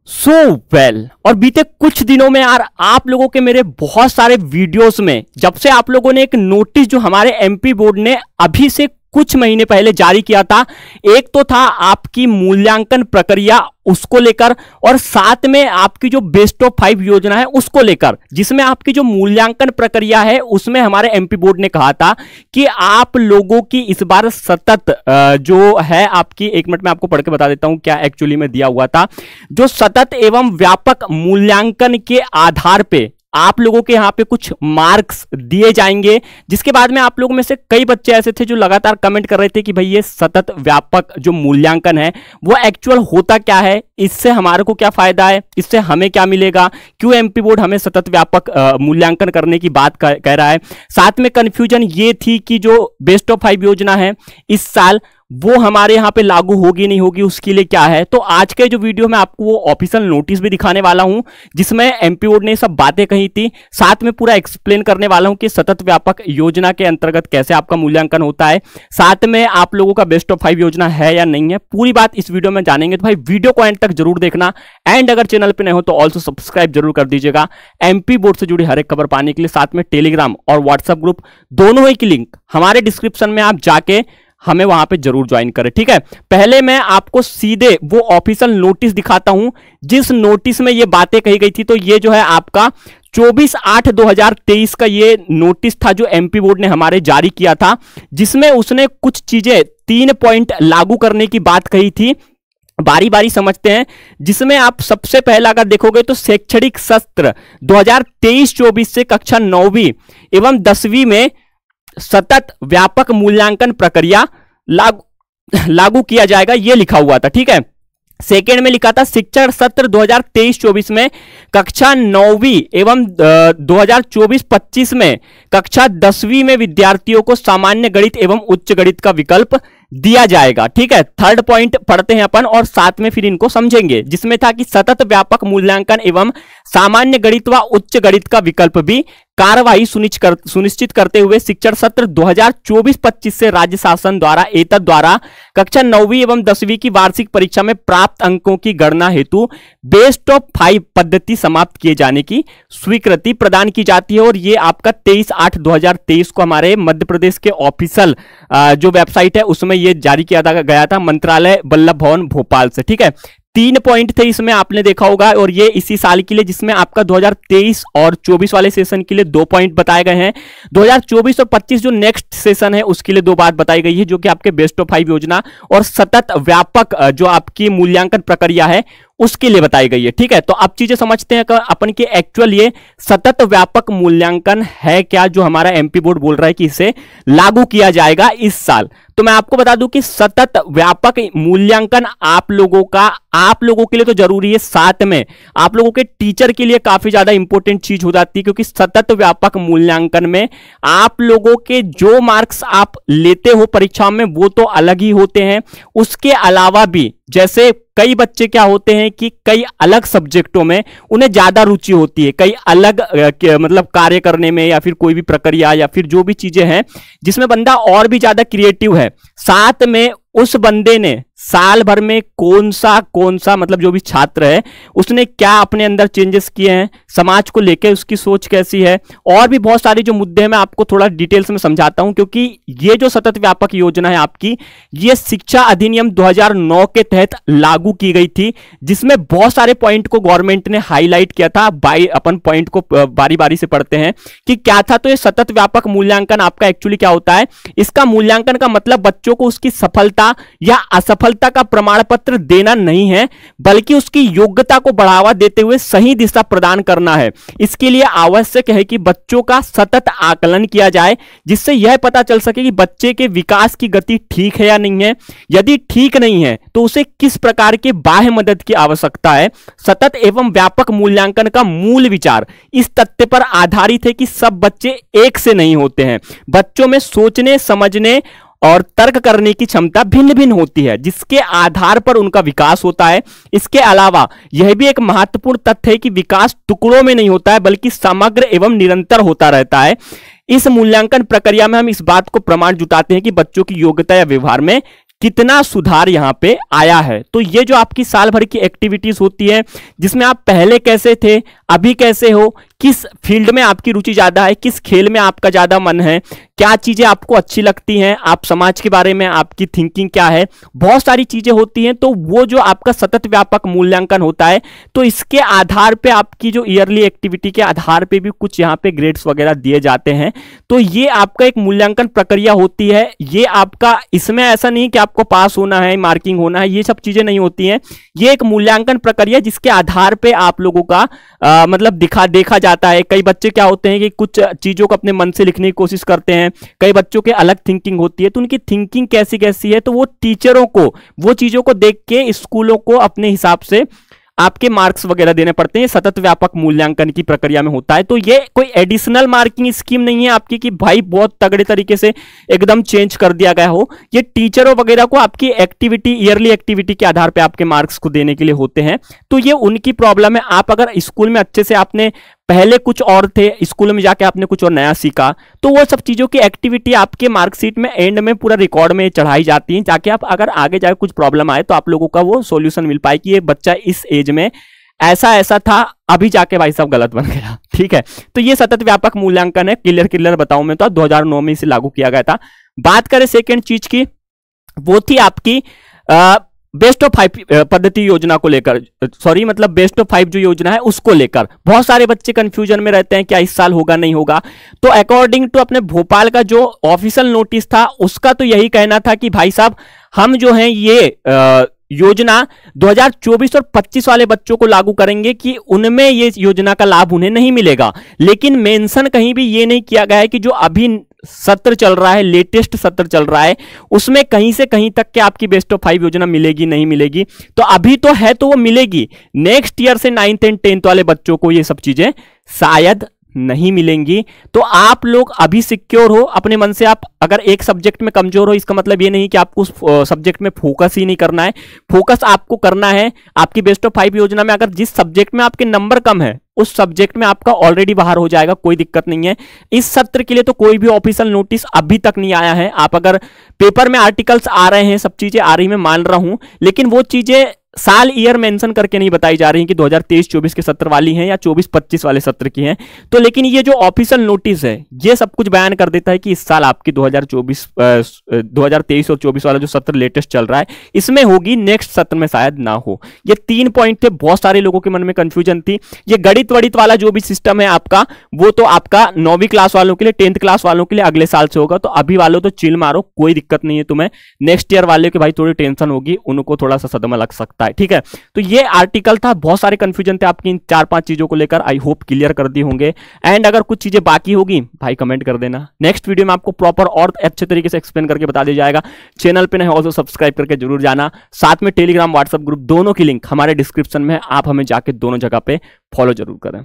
So well और बीते कुछ दिनों में यार आप लोगों के मेरे बहुत सारे वीडियोस में जब से आप लोगों ने एक नोटिस जो हमारे एमपी बोर्ड ने अभी से कुछ महीने पहले जारी किया था, एक तो था आपकी मूल्यांकन प्रक्रिया उसको लेकर और साथ में आपकी जो बेस्ट ऑफ 5 योजना है उसको लेकर, जिसमें आपकी जो मूल्यांकन प्रक्रिया है उसमें हमारे एमपी बोर्ड ने कहा था कि आप लोगों की इस बार सतत जो है आपकी, एक मिनट में आपको पढ़ के बता देता हूं क्या एक्चुअली में दिया हुआ था। जो सतत एवं व्यापक मूल्यांकन के आधार पे आप लोगों के यहाँ पे कुछ मार्क्स दिए जाएंगे, जिसके बाद में आप लोगों में से कई बच्चे ऐसे थे जो लगातार कमेंट कर रहे थे कि भाई ये सतत व्यापक जो मूल्यांकन है वो एक्चुअल होता क्या है, इससे हमारे को क्या फायदा है, इससे हमें क्या मिलेगा, क्यों एमपी बोर्ड हमें सतत व्यापक मूल्यांकन करने की बात कह रहा है। साथ में कंफ्यूजन ये थी कि जो बेस्ट ऑफ 5 योजना है इस साल वो हमारे यहाँ पे लागू होगी नहीं होगी, उसके लिए क्या है। तो आज के जो वीडियो में आपको वो ऑफिशियल नोटिस भी दिखाने वाला हूं जिसमें एमपी बोर्ड ने सब बातें कही थी, साथ में पूरा एक्सप्लेन करने वाला हूं कि सतत व्यापक योजना के अंतर्गत कैसे आपका मूल्यांकन होता है, साथ में आप लोगों का बेस्ट ऑफ 5 योजना है या नहीं है, पूरी बात इस वीडियो में जानेंगे। तो भाई वीडियो को एंड तक जरूर देखना एंड अगर चैनल पर नए हो तो ऑल्सो सब्सक्राइब जरूर कर दीजिएगा। एमपी बोर्ड से जुड़ी हर एक खबर पाने के लिए साथ में टेलीग्राम और व्हाट्सएप ग्रुप दोनों ही की लिंक हमारे डिस्क्रिप्शन में आप जाके हमें वहां पे जरूर ज्वाइन करें, ठीक है। पहले मैं आपको सीधे वो ऑफिशियल नोटिस दिखाता हूं जिस नोटिस में ये बातें कही गई थी। तो ये जो है आपका 24/8/2023 का ये नोटिस था जो एमपी बोर्ड ने हमारे जारी किया था, जिसमें उसने कुछ चीजें 3 पॉइंट लागू करने की बात कही थी। बारी बारी समझते हैं, जिसमें आप सबसे पहला अगर देखोगे तो शैक्षणिक सत्र 2023-24 से कक्षा 9वीं एवं 10वीं में सतत व्यापक मूल्यांकन प्रक्रिया लागू किया जाएगा, यह लिखा हुआ था, ठीक है। सेकेंड में लिखा था शिक्षण सत्र 2023-24 में कक्षा 9वीं एवं 2024-25 में कक्षा 10वीं में विद्यार्थियों को सामान्य गणित एवं उच्च गणित का विकल्प दिया जाएगा, ठीक है। थर्ड पॉइंट पढ़ते हैं अपन और साथ में फिर इनको समझेंगे, जिसमें था कि सतत व्यापक मूल्यांकन एवं सामान्य गणित व उच्च गणित का विकल्प भी कार्यवाही सुनिश्चित करते हुए शिक्षण सत्र 2024-25 से राज्य शासन द्वारा एतद द्वारा कक्षा 9वीं एवं 10वीं की वार्षिक परीक्षा में प्राप्त अंकों की गणना हेतु बेस्ट ऑफ 5 पद्धति समाप्त किए जाने की स्वीकृति प्रदान की जाती है। और ये आपका 23/8/2023 को हमारे मध्य प्रदेश के ऑफिशियल जो वेबसाइट है उसमें ये जारी किया गया था, मंत्रालय वल्लभ भवन भोपाल से, ठीक है। 3 पॉइंट थे इसमें, आपने देखा होगा, और ये इसी साल के लिए, जिसमें आपका 2023 और 24 वाले सेशन के लिए 2 पॉइंट बताए गए हैं। 2024 और 25 जो नेक्स्ट सेशन है उसके लिए 2 बात बताई गई है, जो कि आपके बेस्ट ऑफ 5 योजना और सतत व्यापक जो आपकी मूल्यांकन प्रक्रिया है उसके लिए बताई गई है, ठीक है। तो अब चीजें समझते हैं कि अपन के एक्चुअल ये सतत व्यापक मूल्यांकन है क्या, जो हमारा एमपी बोर्ड बोल रहा है कि इसे लागू किया जाएगा इस साल। तो मैं आपको बता दूं कि सतत व्यापक मूल्यांकन आप लोगों के लिए तो जरूरी है, साथ में आप लोगों के टीचर के लिए काफी ज्यादा इंपॉर्टेंट चीज हो जाती है, क्योंकि सतत व्यापक मूल्यांकन में आप लोगों के जो मार्क्स आप लेते हो परीक्षा में वो तो अलग ही होते हैं, उसके अलावा भी जैसे कई बच्चे क्या होते हैं कि कई अलग सब्जेक्टों में उन्हें ज्यादा रुचि होती है, कई अलग मतलब कार्य करने में या फिर कोई भी प्रक्रिया या फिर जो भी चीजें हैं जिसमें बंदा और भी ज्यादा क्रिएटिव है, साथ में उस बंदे ने साल भर में कौन सा मतलब जो भी छात्र है उसने क्या अपने अंदर चेंजेस किए हैं, समाज को लेकर उसकी सोच कैसी है, और भी बहुत सारे जो मुद्दे हैं मैं आपको थोड़ा डिटेल्स में समझाता हूं। क्योंकि ये जो सतत व्यापक योजना है आपकी, ये शिक्षा अधिनियम 2009 के तहत लागू की गई थी, जिसमें बहुत सारे पॉइंट को गवर्नमेंट ने हाईलाइट किया था। अपन पॉइंट को बारी बारी से पढ़ते हैं कि क्या था। तो ये सतत व्यापक मूल्यांकन आपका एक्चुअली क्या होता है, इसका मूल्यांकन का मतलब बच्चों को उसकी सफलता या असफलता का प्रमाण पत्र देना नहीं है, बल्कि उसकी योग्यता को बढ़ावा देते हुए सही दिशा प्रदान करना है। इसके लिए आवश्यक है कि बच्चों का सतत आकलन किया जाए, जिससे यह पता चल सके कि बच्चे के विकास की गति ठीक है या नहीं है। यदि ठीक नहीं है तो उसे किस प्रकार के बाह्य मदद की आवश्यकता है। सतत एवं व्यापक मूल्यांकन का मूल विचार इस तथ्य पर आधारित है कि सब बच्चे एक से नहीं होते हैं। बच्चों में सोचने, समझने और तर्क करने की क्षमता भिन्न भिन्न होती है, जिसके आधार पर उनका विकास होता है। इसके अलावा यह भी एक महत्वपूर्ण तथ्य है कि विकास टुकड़ों में नहीं होता है, बल्कि समग्र एवं निरंतर होता रहता है। इस मूल्यांकन प्रक्रिया में हम इस बात को प्रमाण जुटाते हैं कि बच्चों की योग्यता या व्यवहार में कितना सुधार यहां पे आया है। तो ये जो आपकी साल भर की एक्टिविटीज होती है, जिसमें आप पहले कैसे थे, अभी कैसे हो, किस फील्ड में आपकी रुचि ज्यादा है, किस खेल में आपका ज्यादा मन है, क्या चीजें आपको अच्छी लगती हैं, आप समाज के बारे में आपकी थिंकिंग क्या है, बहुत सारी चीजें होती हैं। तो वो जो आपका सतत व्यापक मूल्यांकन होता है, तो इसके आधार पे आपकी जो ईयरली एक्टिविटी के आधार पे भी कुछ यहाँ पे ग्रेड्स वगैरह दिए जाते हैं। तो ये आपका एक मूल्यांकन प्रक्रिया होती है। ये आपका, इसमें ऐसा नहीं कि आपको पास होना है, मार्किंग होना है, ये सब चीजें नहीं होती हैं। ये एक मूल्यांकन प्रक्रिया जिसके आधार पे आप लोगों का मतलब देखा जाता है। कई बच्चे क्या होते हैं कि कुछ चीजों को अपने मन से लिखने की कोशिश करते हैं, कई बच्चों के अलग थिंकिंग होती है, तो उनकी थिंकिंग कैसी कैसी है, तो वो टीचरों को वो चीजों को देख के स्कूलों को अपने हिसाब से आपके मार्क्स वगैरह देने पड़ते हैं। सतत व्यापक मूल्यांकन की प्रक्रिया में होता है। तो ये कोई एडिशनल मार्किंग स्कीम नहीं है आपकी कि भाई बहुत तगड़े तरीके से एकदम चेंज कर दिया गया हो। ये टीचरों वगैरह को आपकी एक्टिविटी, ईयरली एक्टिविटी के आधार पे आपके मार्क्स को देने के लिए होते हैं। तो ये उनकी प्रॉब्लम है। आप अगर स्कूल में अच्छे से आपने पहले कुछ और थे, स्कूल में जाके आपने कुछ और नया सीखा, तो वो सब चीजों की एक्टिविटी आपके मार्कशीट में एंड में पूरा रिकॉर्ड में चढ़ाई जाती है, ताकि आप अगर आगे जाके कुछ प्रॉब्लम आए तो आप लोगों का वो सॉल्यूशन मिल पाए कि ये बच्चा इस एज में ऐसा था, अभी जाके भाई साहब गलत बन गया। ठीक है, तो ये सतत व्यापक मूल्यांकन है। क्लियर बताऊं मैं तो 2009 में इसे लागू किया गया था। बात करें सेकेंड चीज की, वो थी आपकी बेस्ट ऑफ 5 पद्धति योजना को लेकर, मतलब बेस्ट ऑफ 5 जो योजना है उसको लेकर बहुत सारे बच्चे कंफ्यूजन में रहते हैं, क्या इस साल होगा नहीं होगा। तो अकॉर्डिंग टू अपने भोपाल का जो ऑफिशियल नोटिस था, उसका तो यही कहना था कि भाई साहब हम जो है ये योजना 2024 और 25 वाले बच्चों को लागू करेंगे कि उनमें ये योजना का लाभ उन्हें नहीं मिलेगा। लेकिन मेंशन कहीं भी ये नहीं किया गया है कि जो अभी सत्र चल रहा है, लेटेस्ट सत्र चल रहा है, उसमें कहीं से कहीं तक के आपकी बेस्ट ऑफ 5 योजना मिलेगी नहीं मिलेगी। तो अभी तो है तो वो मिलेगी, नेक्स्ट ईयर से 9th एंड 10th वाले बच्चों को ये सब चीजें शायद नहीं मिलेंगी। तो आप लोग अभी सिक्योर हो अपने मन से। आप अगर एक सब्जेक्ट में कमजोर हो, इसका मतलब ये नहीं कि आपको उस सब्जेक्ट में फोकस ही नहीं करना है। फोकस आपको करना है। आपकी बेस्ट ऑफ 5 योजना में अगर जिस सब्जेक्ट में आपके नंबर कम है, उस सब्जेक्ट में आपका ऑलरेडी बाहर हो जाएगा, कोई दिक्कत नहीं है। इस सत्र के लिए तो कोई भी ऑफिशियल नोटिस अभी तक नहीं आया है। आप अगर पेपर में आर्टिकल्स आ रहे हैं, सब चीजें आ रही, मैं मान रहा हूं, लेकिन वो चीजें साल ईयर मेंशन करके नहीं बताई जा रही हैं कि 2023-24 के सत्र वाली हैं या 24-25 वाले सत्र की हैं। तो लेकिन ये जो ऑफिशियल नोटिस है, ये सब कुछ बयान कर देता है कि इस साल आपकी 2023 और 24 वाला जो सत्र लेटेस्ट चल रहा है, इसमें होगी, नेक्स्ट सत्र में शायद ना हो। ये 3 पॉइंट थे, बहुत सारे लोगों के मन में कंफ्यूजन थी। ये गणित वड़ित वाला जो भी सिस्टम है आपका, वो तो आपका 9वीं क्लास वालों के लिए, 10th क्लास वालों के लिए अगले साल से होगा। तो अभी वालों तो चिल मारो, कोई दिक्कत नहीं है तुम्हें। नेक्स्ट ईयर वाले के भाई थोड़ी टेंशन होगी, उनको थोड़ा सा सदमा लग सकता है। ठीक है, तो ये आर्टिकल था, बहुत सारे कंफ्यूजन थे आपकी इन 4-5 चीजों को लेकर। आई होप क्लियर कर दी होंगे। एंड अगर कुछ चीजें बाकी होगी भाई कमेंट कर देना, नेक्स्ट वीडियो में आपको प्रॉपर और अच्छे तरीके से एक्सप्लेन करके बता दिया जाएगा। चैनल पे नहीं हो तो सब्सक्राइब करके जरूर जाना। साथ में टेलीग्राम, व्हाट्सएप ग्रुप दोनों की लिंक हमारे डिस्क्रिप्शन में है, आप हमें जाके दोनों जगह पे फॉलो जरूर करें।